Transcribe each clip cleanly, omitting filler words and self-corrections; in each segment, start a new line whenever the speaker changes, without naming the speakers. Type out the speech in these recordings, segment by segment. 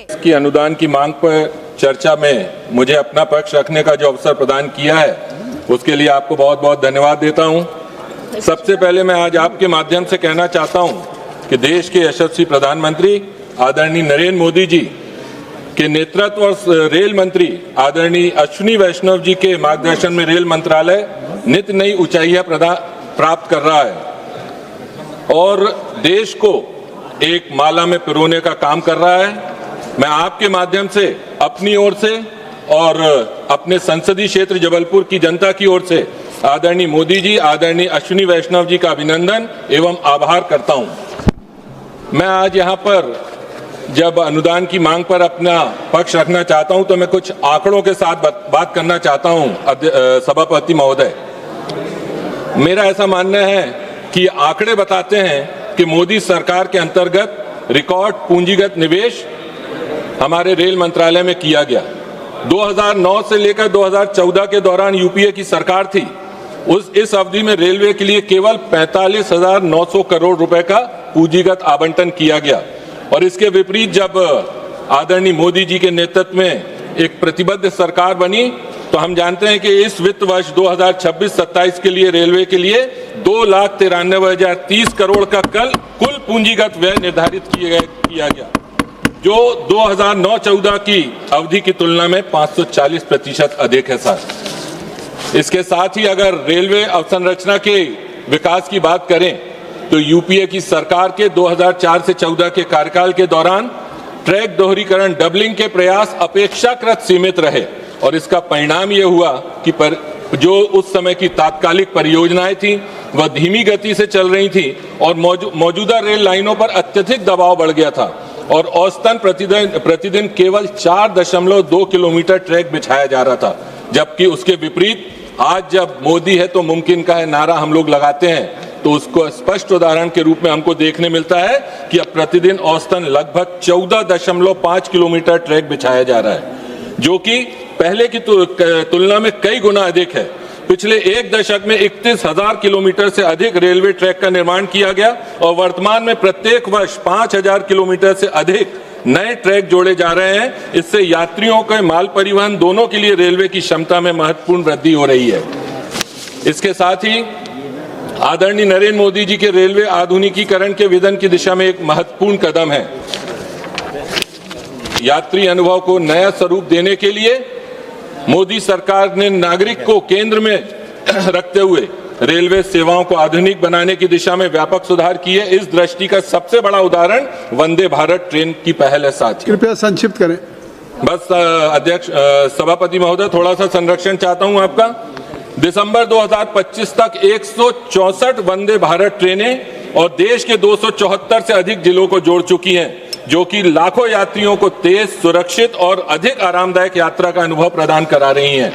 इसकी अनुदान की मांग पर चर्चा में मुझे अपना पक्ष रखने का जो अवसर प्रदान किया है उसके लिए आपको बहुत बहुत धन्यवाद देता हूं। सबसे पहले मैं आज आपके माध्यम से कहना चाहता हूं कि देश के यशस्वी प्रधानमंत्री आदरणीय नरेंद्र मोदी जी के नेतृत्व और रेल मंत्री आदरणीय अश्विनी वैष्णव जी के मार्गदर्शन में रेल मंत्रालय नित नई ऊंचाइयां प्राप्त कर रहा है और देश को एक माला में पिरोने का काम कर रहा है। मैं आपके माध्यम से अपनी ओर से और अपने संसदीय क्षेत्र जबलपुर की जनता की ओर से आदरणीय मोदी जी, आदरणीय अश्विनी वैष्णव जी का अभिनंदन एवं आभार करता हूं। मैं आज यहां पर जब अनुदान की मांग पर अपना पक्ष रखना चाहता हूं तो मैं कुछ आंकड़ों के साथ बात करना चाहता हूं। सभापति महोदय, मेरा ऐसा मानना है कि आंकड़े बताते हैं कि मोदी सरकार के अंतर्गत रिकॉर्ड पूंजीगत निवेश हमारे रेल मंत्रालय में किया गया। 2009 से लेकर 2014 के दौरान यूपीए की सरकार थी। इस अवधि में रेलवे के लिए केवल 45,900 करोड़ रुपए का पूंजीगत आवंटन किया गया और इसके विपरीत जब आदरणीय मोदी जी के नेतृत्व में एक प्रतिबद्ध सरकार बनी तो हम जानते हैं कि इस वित्त वर्ष 2026-27 के लिए रेलवे के लिए 2,93,030 करोड़ का कुल पूंजीगत व्यय निर्धारित किया गया, जो 2009-14 की अवधि की तुलना में 540% अधिक है सर। इसके साथ ही अगर रेलवे अवसंरचना के विकास की बात करें तो यूपीए की सरकार के 2004 से 14 के कार्यकाल के दौरान ट्रैक दोहरीकरण डबलिंग के प्रयास अपेक्षाकृत सीमित रहे और इसका परिणाम यह हुआ कि जो उस समय की तात्कालिक परियोजनाएं थी वह धीमी गति से चल रही थी और मौजूदा रेल लाइनों पर अत्यधिक दबाव बढ़ गया था और औसतन प्रतिदिन केवल 4.2 किलोमीटर ट्रैक बिछाया जा रहा था, जबकि उसके विपरीत आज जब मोदी है तो मुमकिन का है नारा हम लोग लगाते हैं तो उसको स्पष्ट उदाहरण के रूप में हमको देखने मिलता है कि अब प्रतिदिन औसतन लगभग 14.5 किलोमीटर ट्रैक बिछाया जा रहा है, जो कि पहले की तुलना में कई गुना अधिक है। पिछले एक दशक में 31,000 किलोमीटर से अधिक रेलवे ट्रैक का निर्माण किया गया और वर्तमान में प्रत्येक वर्ष 5,000 किलोमीटर से अधिक नए ट्रैक जोड़े जा रहे हैं। इससे यात्रियों के माल परिवहन दोनों के लिए रेलवे की क्षमता में महत्वपूर्ण वृद्धि हो रही है। इसके साथ ही आदरणीय नरेंद्र मोदी जी के रेलवे आधुनिकीकरण के विजन की दिशा में एक महत्वपूर्ण कदम है। यात्री अनुभव को नया स्वरूप देने के लिए मोदी सरकार ने नागरिक को केंद्र में रखते हुए रेलवे सेवाओं को आधुनिक बनाने की दिशा में व्यापक सुधार किए। इस दृष्टि का सबसे बड़ा उदाहरण वंदे भारत ट्रेन की पहल है। साथी
कृपया संक्षिप्त करें।
बस अध्यक्ष सभापति महोदय, थोड़ा सा संरक्षण चाहता हूं आपका। दिसंबर 2025 तक 164 वंदे भारत ट्रेनें और देश के 274 से अधिक जिलों को जोड़ चुकी हैं, जो कि लाखों यात्रियों को तेज, सुरक्षित और अधिक आरामदायक यात्रा का अनुभव प्रदान करा रही हैं।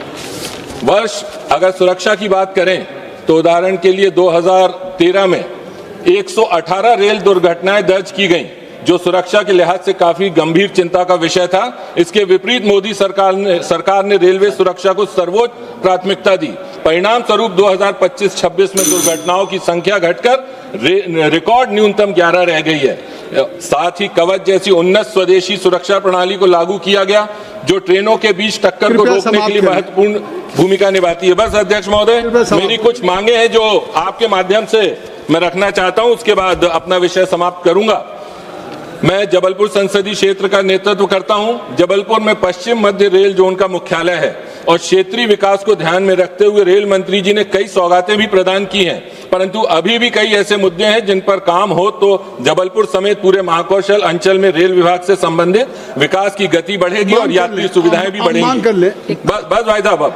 अगर सुरक्षा की बात करें तो उदाहरण के लिए 2013 में 118 रेल दुर्घटनाएं दर्ज की गईं, जो सुरक्षा के लिहाज से काफी गंभीर चिंता का विषय था। इसके विपरीत मोदी सरकार ने रेलवे सुरक्षा को सर्वोच्च प्राथमिकता दी। परिणाम स्वरूप 2025-26 में दुर्घटनाओं की संख्या घटकर रिकॉर्ड न्यूनतम 11 रह गई है। साथ ही कवच जैसी उन्नत स्वदेशी सुरक्षा प्रणाली को लागू किया गया, जो ट्रेनों के बीच टक्कर को रोकने के लिए महत्वपूर्ण भूमिका निभाती है। बस अध्यक्ष महोदय, मेरी कुछ मांगे हैं जो आपके माध्यम से मैं रखना चाहता हूं, उसके बाद अपना विषय समाप्त करूंगा। मैं जबलपुर संसदीय क्षेत्र का नेतृत्व करता हूं। जबलपुर में पश्चिम मध्य रेल जोन का मुख्यालय है और क्षेत्रीय विकास को ध्यान में रखते हुए रेल मंत्री जी ने कई सौगातें भी प्रदान की हैं, परंतु अभी भी कई ऐसे मुद्दे हैं जिन पर काम हो तो जबलपुर समेत पूरे महाकौशल अंचल में रेल विभाग से संबंधित विकास की गति बढ़ेगी और यात्री सुविधाएं भी बढ़ेंगी। बस भाई साहब,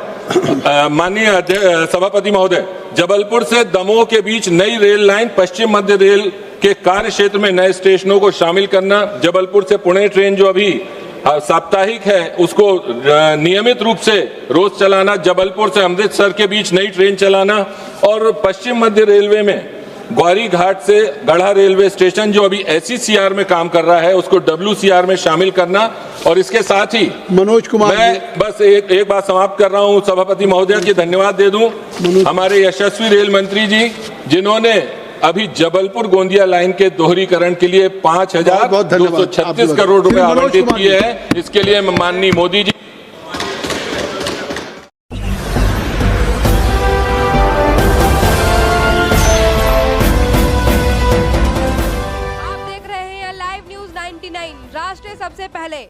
माननीय सभापति महोदय, जबलपुर से दमोह के बीच नई रेल लाइन, पश्चिम मध्य रेल के कार्य क्षेत्र में नए स्टेशनों को शामिल करना, जबलपुर से पुणे ट्रेन जो अभी साप्ताहिक है उसको नियमित रूप से रोज चलाना, जबलपुर से अमृतसर के बीच नई ट्रेन चलाना और पश्चिम मध्य रेलवे में ग्वारी घाट से गढ़ा रेलवे स्टेशन जो अभी SECR में काम कर रहा है उसको WCR में शामिल करना। और इसके साथ ही
मनोज कुमार,
मैं बस एक बात समाप्त कर रहा हूं, सभापति महोदय की धन्यवाद दे दूं हमारे यशस्वी रेल मंत्री जी, जिन्होंने अभी जबलपुर गोंदिया लाइन के दोहरीकरण के लिए
बहुत धन्यवाद।
5,236 करोड़ रुपए आवंटित किए हैं। इसके लिए मैं माननीय मोदी जी